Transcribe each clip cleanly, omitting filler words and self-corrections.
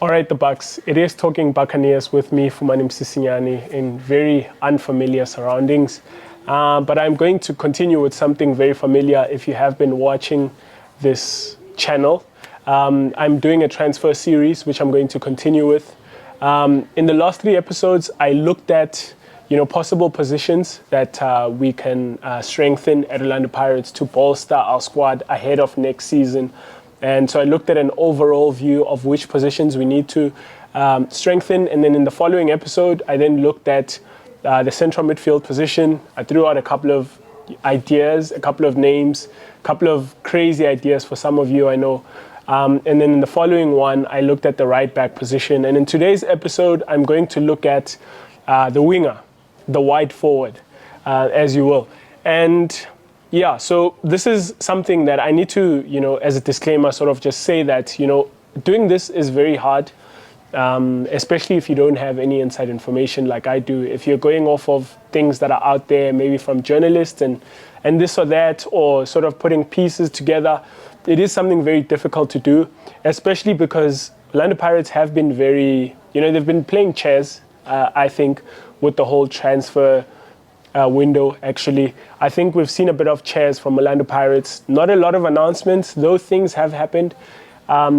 All right, the Bucks. It is Talking Buccaneers with me, Fumane, in very unfamiliar surroundings. But I'm going to continue with something very familiar if you have been watching this channel. I'm doing a transfer series, which I'm going to continue with. In the last 3 episodes, I looked at possible positions that we can strengthen at Orlando Pirates to bolster our squad ahead of next season. And so I looked at an overall view of which positions we need to strengthen. And then in the following episode, I then looked at the central midfield position. I threw out a couple of ideas, a couple of names, a couple of crazy ideas for some of you, I know. And then in the following one, I looked at the right back position. And in today's episode, I'm going to look at the winger, the wide forward, as you will. And yeah, so this is something that I need to, as a disclaimer, sort of just say that, doing this is very hard, especially if you don't have any inside information like I do. If you're going off of things that are out there, maybe from journalists and this or that, or sort of putting pieces together, it is something very difficult to do, especially because Orlando Pirates have been very, they've been playing chess, I think, with the whole transfer window. Actually, I think we've seen a bit of chairs from Orlando Pirates. Not a lot of announcements, though things have happened.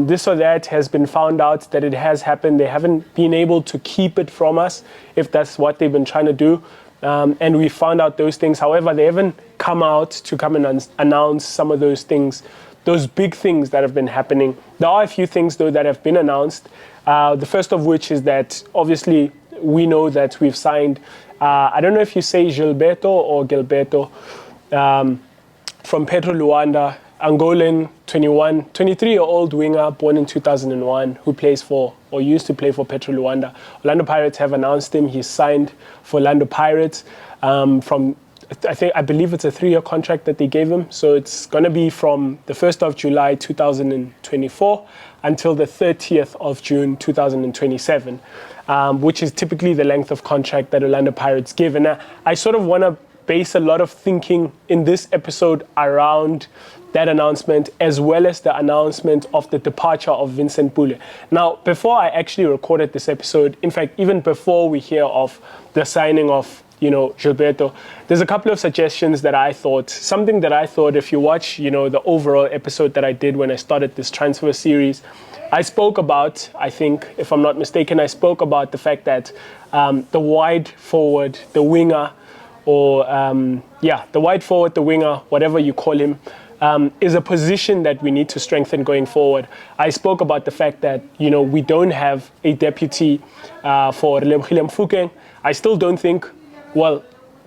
This or that has been found out that it has happened. They haven't been able to keep it from us, if that's what they've been trying to do. And we found out those things. However, they haven't come out to come and announce some of those things, those big things that have been happening. There are a few things, though, that have been announced. The first of which is that, obviously, we know that we've signed, I don't know if you say Gilberto or Gilberto, from Petro Luanda, Angolan, 23-year-old winger, born in 2001, who plays for, or used to play for Petro Luanda. Orlando Pirates have announced him. He's signed for Orlando Pirates I believe it's a 3-year contract that they gave him. So it's going to be from the 1st of July 2024 until the 30th of June 2027, which is typically the length of contract that Orlando Pirates give. And I sort of want to base a lot of thinking in this episode around that announcement, as well as the announcement of the departure of Vincent Pule. Now, before I actually recorded this episode, in fact, even before we hear of the signing of Gilberto, there's a couple of suggestions that I thought, something that I thought, if you watch, the overall episode that I did when I started this transfer series, I spoke about, I think, if I'm not mistaken, I spoke about the fact that the wide forward, the winger, or the wide forward, the winger, whatever you call him, is a position that we need to strengthen going forward. I spoke about the fact that, we don't have a deputy for Relebogile Mofokeng. I still don't think,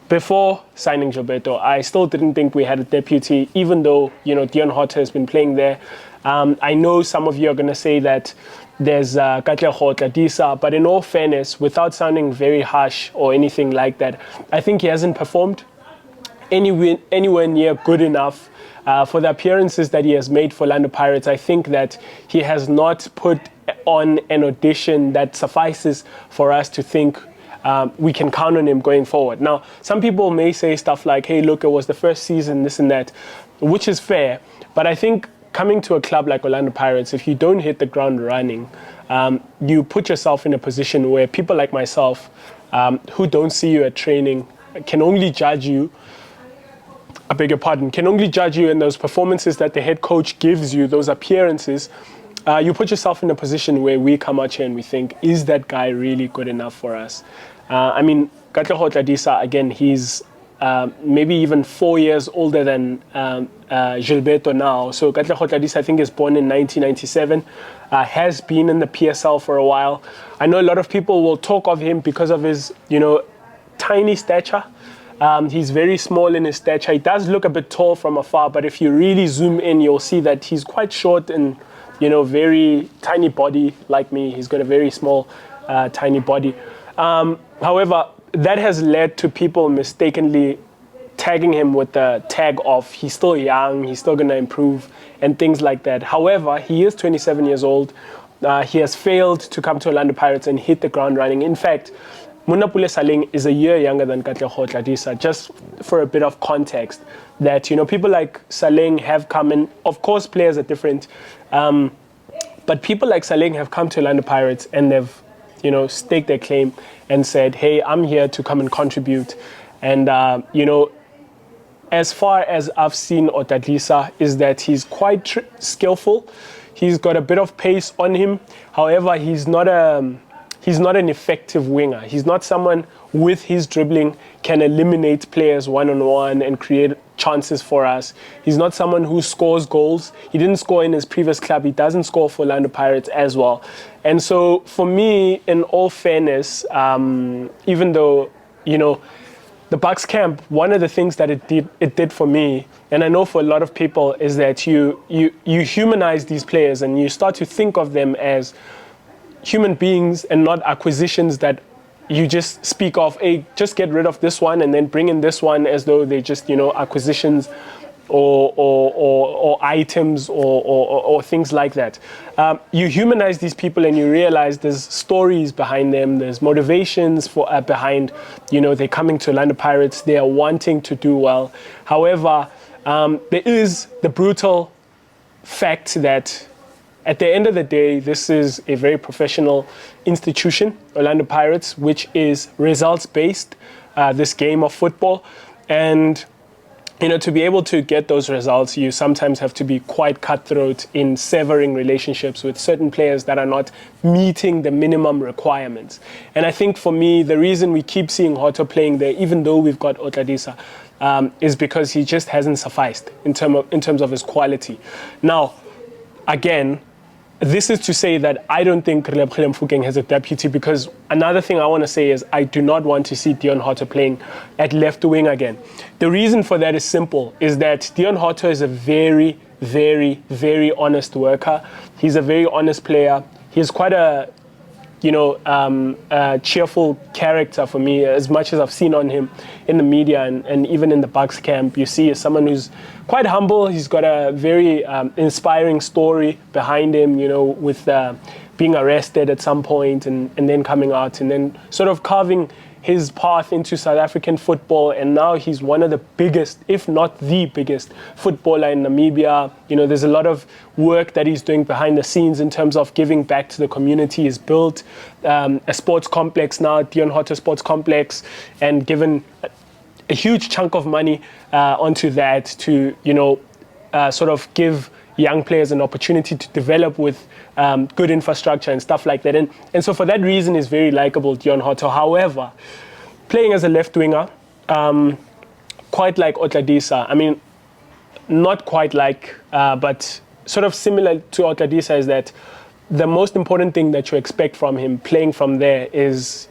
before signing Gilberto, I still didn't think we had a deputy, even though, Dion Hotter has been playing there. I know some of you are going to say that there's Katlego Tladisa, but in all fairness, without sounding very harsh or anything like that, I think he hasn't performed anywhere near good enough for the appearances that he has made for Orlando Pirates. I think that he has not put on an audition that suffices for us to think we can count on him going forward. Now, some people may say stuff like, hey, look, it was the first season, this and that, which is fair. But I think coming to a club like Orlando Pirates, if you don't hit the ground running, you put yourself in a position where people like myself, who don't see you at training, can only judge you, can only judge you in those performances that the head coach gives you, those appearances. You put yourself in a position where we come out here and we think, is that guy really good enough for us? Katlego Tladisa, again, he's maybe even 4 years older than Gilberto now. So Katlego Tladisa, I think, is born in 1997, has been in the PSL for a while. I know a lot of people will talk of him because of his, tiny stature. He's very small in his stature. He does look a bit tall from afar, but if you really zoom in, you'll see that he's quite short and, very tiny body like me. He's got a very small, tiny body. However, that has led to people mistakenly tagging him with the tag of he's still young, he's still going to improve, and things like that. However, he is 27 years old. He has failed to come to Orlando Pirates and hit the ground running. In fact, Munapule Saleng is a year younger than Katlego Tladisa, just for a bit of context, that, people like Saleng have come in. Of course, players are different. But people like Saleng have come to Orlando Pirates and they've, staked their claim and said, hey, I'm here to come and contribute. And, as far as I've seen Otadisa is that he's quite skillful. He's got a bit of pace on him. However, he's not an effective winger. He's not someone with his dribbling can eliminate players one-on-one and create chances for us. He's not someone who scores goals. He didn't score in his previous club. He doesn't score for Orlando Pirates as well. And so for me, in all fairness, even though, the Bucks camp, one of the things that it did for me, and I know for a lot of people, is that you humanize these players and you start to think of them as human beings and not acquisitions that you just speak of, hey, just get rid of this one and then bring in this one as though they're just, acquisitions or items or things like that. You humanize these people and you realize there's stories behind them, there's motivations behind, they're coming to Orlando Pirates, they are wanting to do well. However, there is the brutal fact that at the end of the day, this is a very professional institution, Orlando Pirates, which is results-based, this game of football. And to be able to get those results, you sometimes have to be quite cutthroat in severing relationships with certain players that are not meeting the minimum requirements. And I think for me, the reason we keep seeing Hoto playing there, even though we've got Otadisa, is because he just hasn't sufficed in terms of his quality. Now, again, this is to say that I don't think Relebogile Mofokeng has a deputy, because another thing I want to say is I do not want to see Dion Hoto playing at left wing again. The reason for that is simple, is that Dion Hoto is a very, very, very honest worker. He's a very honest player. He's quite a cheerful character for me, as much as I've seen on him in the media and even in the Bucks camp. You see someone who's quite humble. He's got a very inspiring story behind him, with being arrested at some point and then coming out and then sort of carving his path into South African football, and now he's one of the biggest, if not the biggest, footballer in Namibia. There's a lot of work that he's doing behind the scenes in terms of giving back to the community. He's built a sports complex now, Dion Hoto Sports Complex, and given a huge chunk of money onto that to, sort of give young players an opportunity to develop with good infrastructure and stuff like that. And so for that reason, is very likable, Dion Hoto. However, playing as a left winger, quite like Otadisa, I mean, not quite like, but sort of similar to Otadisa, is that the most important thing that you expect from him playing from there is,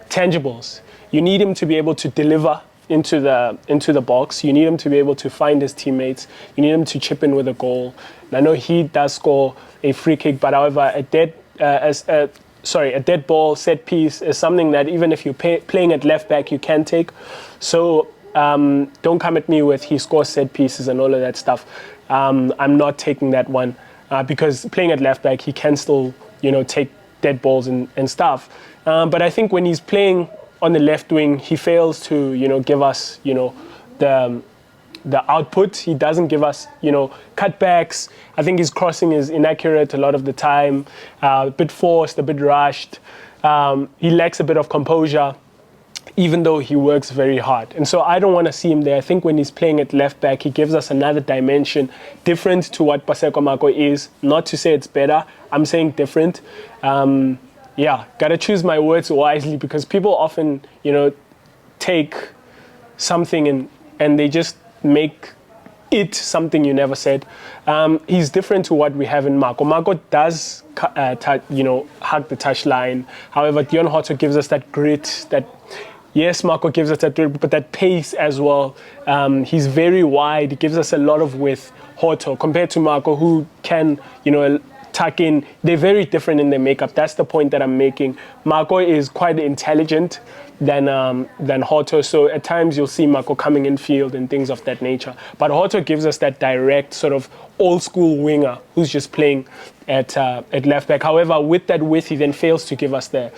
tangibles. You need him to be able to deliver into the box. You need him to be able to find his teammates. You need him to chip in with a goal. And I know he does score a free kick, but however, a dead ball set piece is something that even if you're playing at left back, you can take. So don't come at me with he scores set pieces and all of that stuff. I'm not taking that one because playing at left back, he can still take dead balls and stuff. But I think when he's playing on the left wing, he fails to, give us, the output. He doesn't give us, cutbacks. I think his crossing is inaccurate a lot of the time, a bit forced, a bit rushed. He lacks a bit of composure, even though he works very hard. And so I don't want to see him there. I think when he's playing at left back, he gives us another dimension, different to what Paseko Mako is. Not to say it's better. I'm saying different. Gotta choose my words wisely, because people often, take something and they just make it something you never said. He's different to what we have in Mako. Mako does, hug the touchline. However, Dion Hoto gives us that grit, yes, Mako gives us that grit, but that pace as well. He's very wide. He gives us a lot of width, Hoto, compared to Mako, who can, tuck in. They're very different in their makeup. That's the point that I'm making. Mako is quite intelligent than Hoto. So at times you'll see Mako coming in field and things of that nature. But Hoto gives us that direct sort of old school winger who's just playing at left back. However, with that width, he then fails to give us the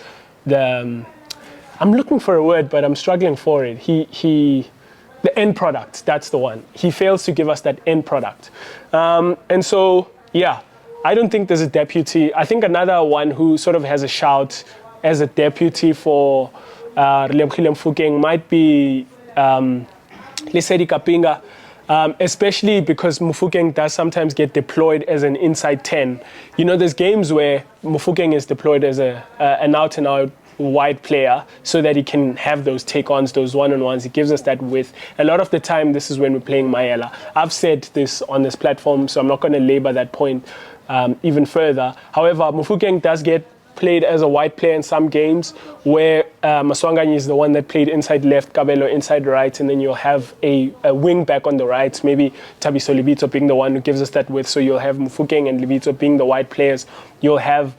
I'm looking for a word, but I'm struggling for it. The end product, that's the one. He fails to give us that end product. And so, I don't think there's a deputy. I think another one who sort of has a shout as a deputy for Relebogile Mofokeng might be Lesedi Kapinga, especially because Mofokeng does sometimes get deployed as an inside 10. You know, there's games where Mofokeng is deployed as an out-and-out wide player so that he can have those take-ons, those one-on-ones. He gives us that width. A lot of the time, this is when we're playing Mayela. I've said this on this platform, so I'm not going to labor that point even further. However, Mofokeng does get played as a wide player in some games where Maswanganyi is the one that played inside left, Kabelo inside right, and then you'll have a wing back on the right, maybe Thabiso Lebitso being the one who gives us that width. So you'll have Mofokeng and Lebitso being the wide players. You'll have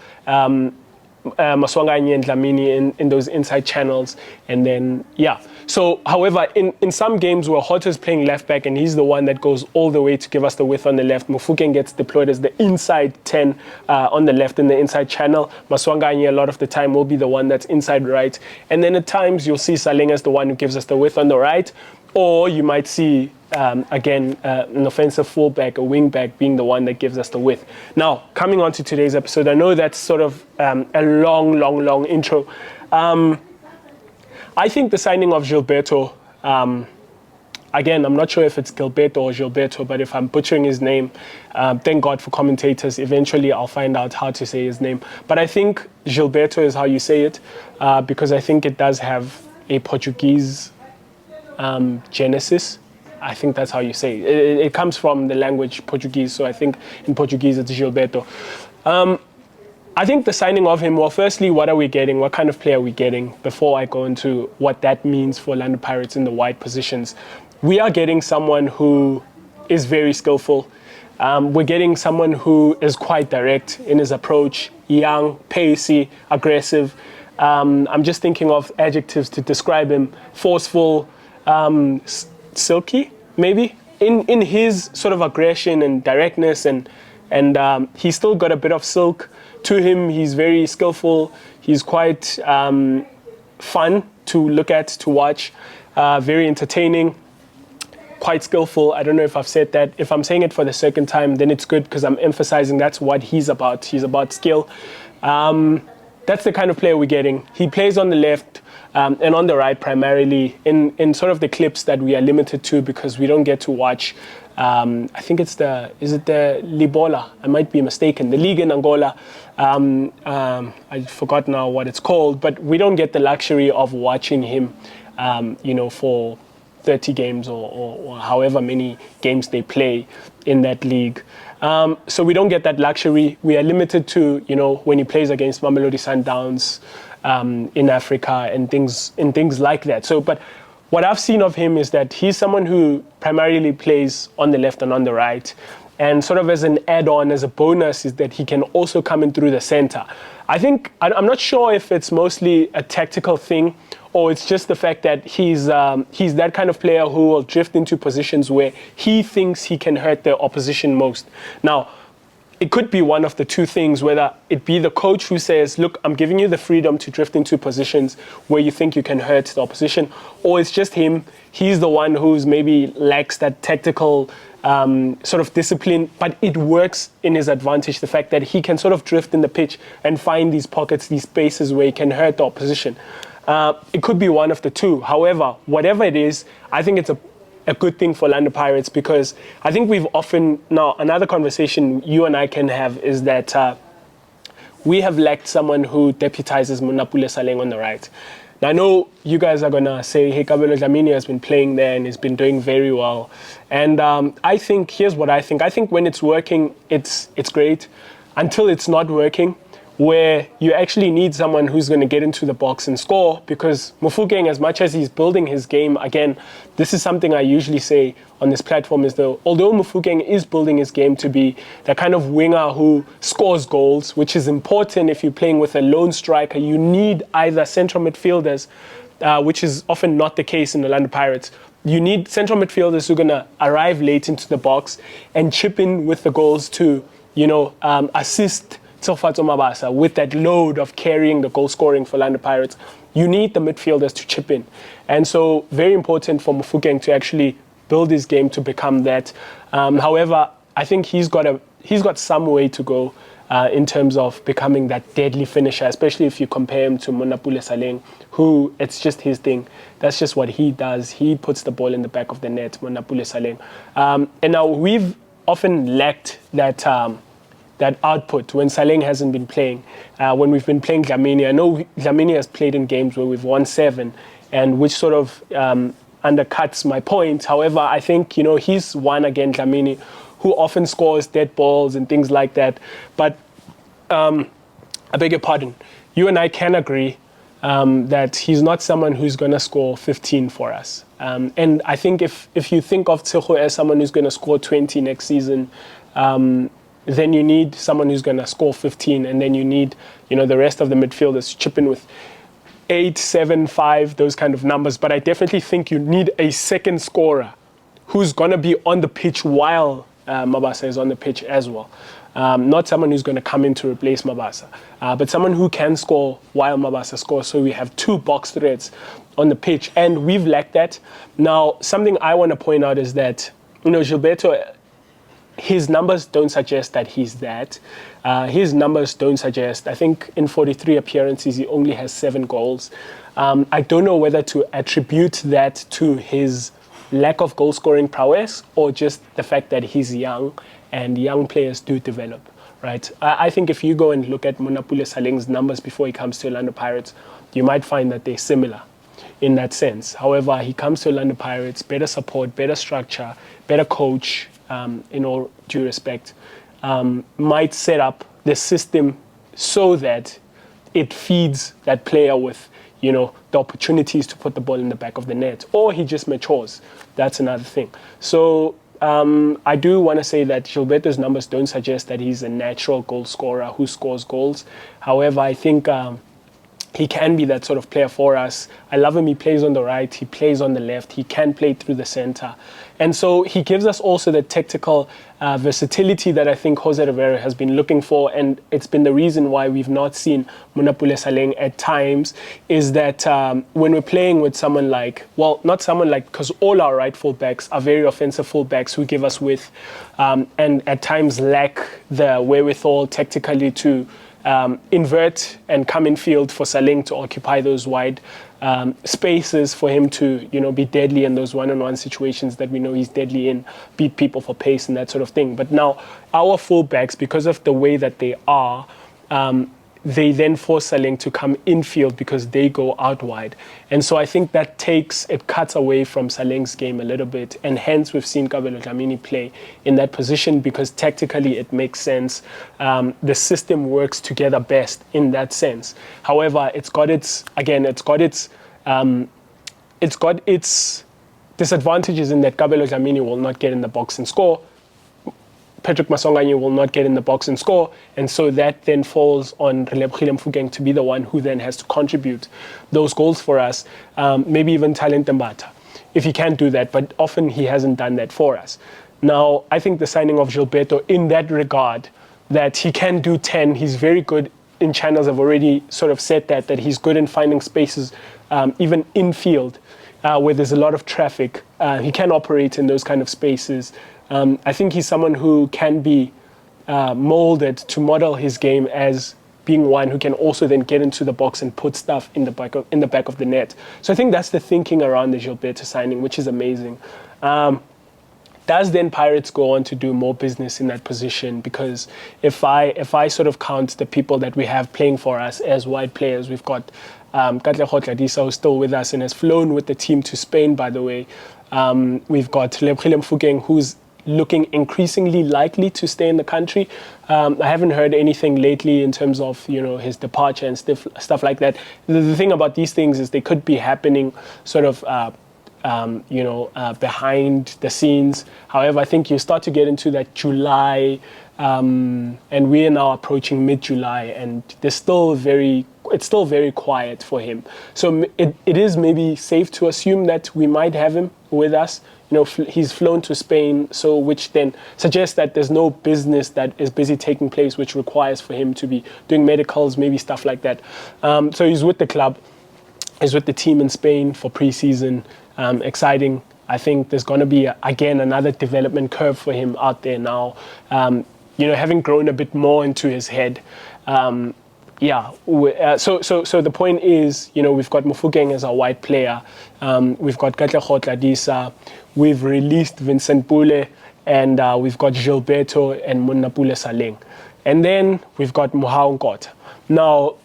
Maswanganyi and Dlamini in those inside channels. And then, yeah. So, however, in some games where Hotter's playing left back and he's the one that goes all the way to give us the width on the left, Mofokeng gets deployed as the inside 10 on the left in the inside channel. Maswanganyi a lot of the time will be the one that's inside right. And then at times you'll see Saleng as the one who gives us the width on the right. Or you might see, again, an offensive fullback, a wing back being the one that gives us the width. Now, coming on to today's episode, I know that's sort of a long intro. I think the signing of Gilberto, again, I'm not sure if it's Gilberto or Gilberto, but if I'm butchering his name, thank God for commentators. Eventually, I'll find out how to say his name. But I think Gilberto is how you say it, because I think it does have a Portuguese genesis. I think that's how you say it. It comes from the language Portuguese, so I think in Portuguese it's Gilberto. I think the signing of him, well, firstly, what are we getting? What kind of player are we getting? Before I go into what that means for Orlando Pirates in the wide positions, we are getting someone who is very skillful. We're getting someone who is quite direct in his approach, young, pacey, aggressive. I'm just thinking of adjectives to describe him: forceful, silky, maybe, in his sort of aggression and directness, and he's still got a bit of silk to him. He's very skillful. He's quite fun to look at, to watch, very entertaining, quite skillful. I don't know if I've said that. If I'm saying it for the second time, then it's good because I'm emphasizing that's what he's about. He's about skill. That's the kind of player we're getting. He plays on the left and on the right primarily in sort of the clips that we are limited to because we don't get to watch. I think is it the Libola? I might be mistaken. The league in Angola. I forgot now what it's called, but we don't get the luxury of watching him, for 30 games or however many games they play in that league. So we don't get that luxury. We are limited to, when he plays against Mamelodi Sundowns in Africa and things like that. So, but what I've seen of him is that he's someone who primarily plays on the left and on the right. And sort of as an add-on, as a bonus, is that he can also come in through the center. I'm not sure if it's mostly a tactical thing or it's just the fact that he's that kind of player who will drift into positions where he thinks he can hurt the opposition most. Now, it could be one of the two things, whether it be the coach who says, look, I'm giving you the freedom to drift into positions where you think you can hurt the opposition, or it's just him. He's the one who's maybe lacks that tactical sort of discipline, but it works in his advantage, the fact that he can sort of drift in the pitch and find these pockets, these spaces where he can hurt the opposition. It could be one of the two. However, whatever it is, I think it's a good thing for Orlando Pirates because I think we've often, now another conversation you and I can have is that we have lacked someone who deputizes Monapule Saleng on the right. Now I know you guys are going to say, hey, Kabelo Dlamini has been playing there and he's been doing very well. And I think, here's what I think. I think when it's working, it's great until it's not working, where you actually need someone who's going to get into the box and score, because Mofokeng, as much as he's building his game, again, this is something I usually say on this platform, is though, although Mofokeng is building his game to be the kind of winger who scores goals, which is important if you're playing with a lone striker, you need either central midfielders, which is often not the case in the Orlando Pirates. You need central midfielders who are going to arrive late into the box and chip in with the goals to, assist Tsofatso Mabasa with that load of carrying the goal scoring for Orlando Pirates. You need the midfielders to chip in. And so very important for Mofokeng to actually build his game to become that. However, I think he's got he's got some way to go in terms of becoming that deadly finisher, especially if you compare him to Monapule Saleng, who it's just his thing. That's just what he does. He puts the ball in the back of the net, Monapule Saleng. And now we've often lacked that that output when Saleng hasn't been playing. When we've been playing Dlamini, I know Dlamini has played in games where we've won 7, and which sort of undercuts my point. However, I think, he's one again, Dlamini, who often scores dead balls and things like that. But I beg your pardon, you and I can agree that he's not someone who's going to score 15 for us. And I think if you think of Tseho as someone who's going to score 20 next season, then you need someone who's going to score 15, and then you need, the rest of the midfielders to chip in with 8, 7, 5, those kind of numbers. But I definitely think you need a second scorer who's going to be on the pitch while Mabasa is on the pitch as well. Not someone who's going to come in to replace Mabasa, but someone who can score while Mabasa scores. So we have 2 box threats on the pitch, and we've lacked that. Now, something I want to point out is that, Gilberto, his numbers don't suggest that he's that. His numbers don't suggest, I think in 43 appearances, he only has 7 goals. I don't know whether to attribute that to his lack of goal-scoring prowess or just the fact that he's young and young players do develop, right? I think if you go and look at Monapule Saleng's numbers before he comes to Orlando Pirates, you might find that they're similar in that sense. However, he comes to Orlando Pirates, better support, better structure, better coach, in all due respect, might set up the system so that it feeds that player with, the opportunities to put the ball in the back of the net, or he just matures. That's another thing. So I do want to say that Gilberto's numbers don't suggest that he's a natural goal scorer who scores goals. However, I think he can be that sort of player for us. I love him. He plays on the right. He plays on the left. He can play through the center. And so he gives us also the tactical versatility that I think Jose Rivera has been looking for. And it's been the reason why we've not seen Monapule Saleng at times, is that when we're playing with someone like, not someone like, because all our right fullbacks are very offensive fullbacks who give us width and at times lack the wherewithal tactically to invert and come in field for Saleng to occupy those wide spaces for him to, be deadly in those one-on-one situations that we know he's deadly in, beat people for pace and that sort of thing. But now our fullbacks, because of the way that they are, they then force Saleng to come infield because they go out wide. And so I think that it cuts away from Saleng's game a little bit. And hence we've seen Kabelo Dlamini play in that position because tactically it makes sense. The system works together best in that sense. However, it's got its disadvantages in that Kabelo Dlamini will not get in the box and score. Patrick Masonganye will not get in the box and score, and so that then falls on Relebogile Mofokeng to be the one who then has to contribute those goals for us, maybe even Talent Mbata, if he can't do that, but often he hasn't done that for us. Now, I think the signing of Gilberto in that regard, that he can do 10, he's very good in channels. I've already sort of said that he's good in finding spaces, even infield, where there's a lot of traffic. He can operate in those kind of spaces. I think he's someone who can be molded to model his game as being one who can also then get into the box and put stuff in the back of the net. So I think that's the thinking around the Gilberto signing, which is amazing. Does then Pirates go on to do more business in that position? Because if I sort of count the people that we have playing for us as wide players, we've got Katlego Tladisa, who's still with us and has flown with the team to Spain, by the way. We've got Relebogile Mofokeng, who's looking increasingly likely to stay in the country. I haven't heard anything lately in terms of his departure and stuff like that. The thing about these things is they could be happening sort of behind the scenes. However, I think you start to get into that July, and we are now approaching mid-July, and it's still very quiet for him. So it is maybe safe to assume that we might have him with us. He's flown to Spain, so which then suggests that there's no business that is busy taking place, which requires for him to be doing medicals, maybe stuff like that. So he's with the club, he's with the team in Spain for pre-season. Exciting. I think there's going to be, again, another development curve for him out there now. having grown a bit more into his head. So the point is, we've got Mofokeng as our white player. We've got Katlego Tladisa. We've released Vincent Pule, and we've got Gilberto and Monapule Saleng. And then we've got Mohau Nkotha. Now,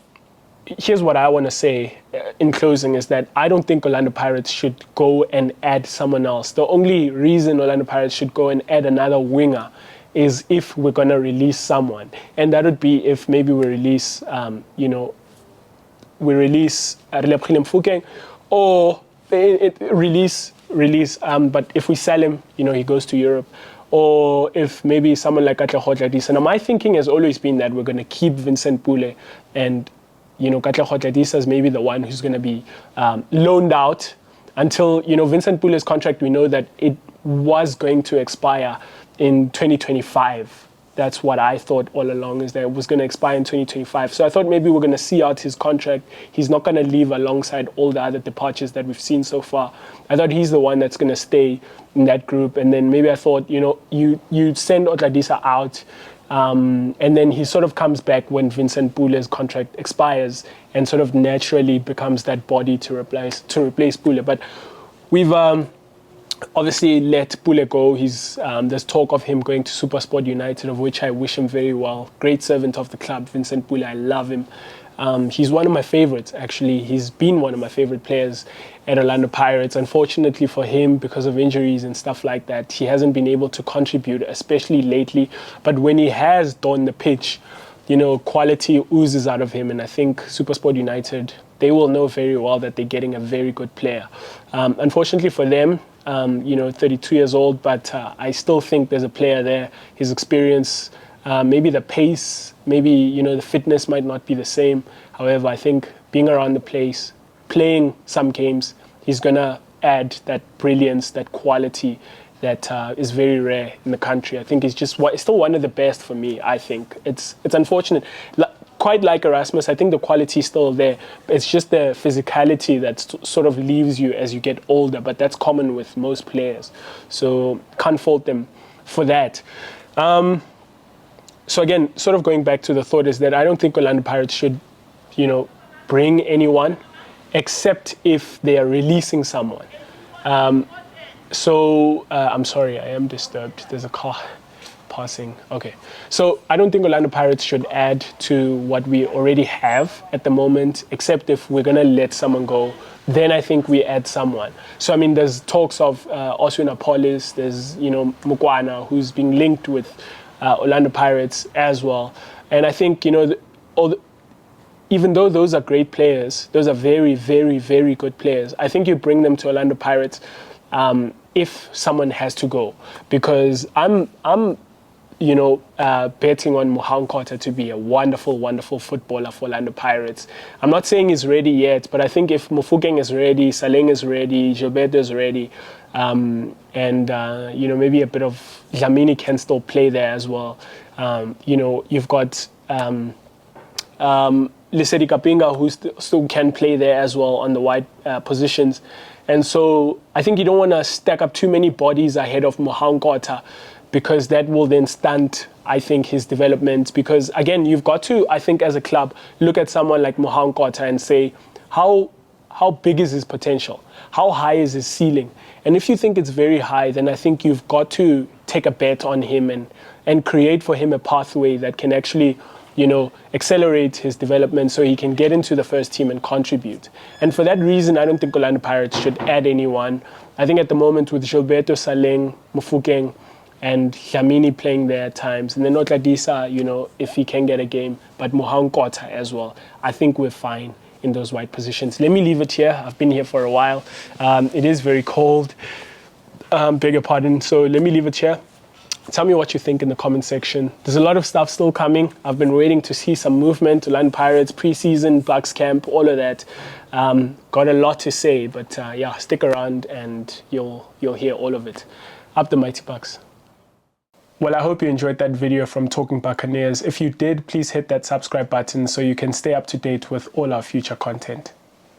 here's what I want to say in closing is that I don't think Orlando Pirates should go and add someone else. The only reason Orlando Pirates should go and add another winger is if we're going to release someone. And that would be if maybe we release, Relebogile Mofokeng, or release, but if we sell him, he goes to Europe. Or if maybe someone like Katlego Tladisa. Now, my thinking has always been that we're going to keep Vincent Pule, and Katlego Tladisa is maybe the one who's going to be loaned out until, Vincent Pule's contract, we know that it was going to expire in 2025. That's what I thought all along, is that it was going to expire in 2025. So I thought maybe we're going to see out his contract. He's not going to leave alongside all the other departures that we've seen so far. I thought he's the one that's going to stay in that group. And then maybe I thought, you send Tladisa out, and then he sort of comes back when Vincent Pule's contract expires and sort of naturally becomes that body to replace Pule. But we've obviously let Pule go. There's talk of him going to SuperSport United, of which I wish him very well. Great servant of the club, Vincent Pule. I love him. He's one of my favorites, actually. He's been one of my favorite players at Orlando Pirates. Unfortunately for him, because of injuries and stuff like that, he hasn't been able to contribute, especially lately. But when he has donned the pitch, quality oozes out of him. And I think SuperSport United, they will know very well that they're getting a very good player. Unfortunately for them, 32 years old, but I still think there's a player there. His experience, maybe the pace, maybe, the fitness might not be the same. However, I think being around the place, playing some games, he's going to add that brilliance, that quality that is very rare in the country. I think he's still one of the best for me, I think. It's unfortunate. Quite like Erasmus, I think the quality is still there. It's just the physicality that sort of leaves you as you get older, but that's common with most players. So can't fault them for that. So again, sort of going back to the thought is that I don't think Orlando Pirates should, bring anyone except if they are releasing someone. I'm sorry, I am disturbed. There's a car passing. Okay. So I don't think Orlando Pirates should add to what we already have at the moment, except if we're going to let someone go, then I think we add someone. So, I mean, there's talks of Oswin Apollos, there's, Mukwana, who's being linked with Orlando Pirates as well. And I think, even though those are great players, those are very, very, very good players, I think you bring them to Orlando Pirates if someone has to go. Because I'm betting on Mohau Nkotha to be a wonderful, wonderful footballer for Orlando Pirates. I'm not saying he's ready yet, but I think if Mofokeng is ready, Saleng is ready, Gilberto is ready, and maybe a bit of Dlamini can still play there as well. You've got Lesedi Kapinga, who still can play there as well on the wide positions. And so I think you don't want to stack up too many bodies ahead of Mohau Nkotha, because that will then stunt, I think, his development. Because, again, you've got to, I think, as a club, look at someone like Mohau Nkotha and say, how big is his potential? How high is his ceiling? And if you think it's very high, then I think you've got to take a bet on him and create for him a pathway that can actually, accelerate his development so he can get into the first team and contribute. And for that reason, I don't think Orlando Pirates should add anyone. I think at the moment with Gilberto, Saleng, Mofokeng, and Dlamini playing there at times, and then Tladisa, if he can get a game, but Mohau Nkotha as well, I think we're fine in those wide positions. Let me leave it here. I've been here for a while. It is very cold. Beg your pardon. So let me leave it here. Tell me what you think in the comment section. There's a lot of stuff still coming. I've been waiting to see some movement. Orlando Pirates, preseason, Bucks camp, all of that. Got a lot to say, but stick around and you'll hear all of it. Up the mighty Bucks. Well, I hope you enjoyed that video from Talking Buccaneers. If you did, please hit that subscribe button so you can stay up to date with all our future content.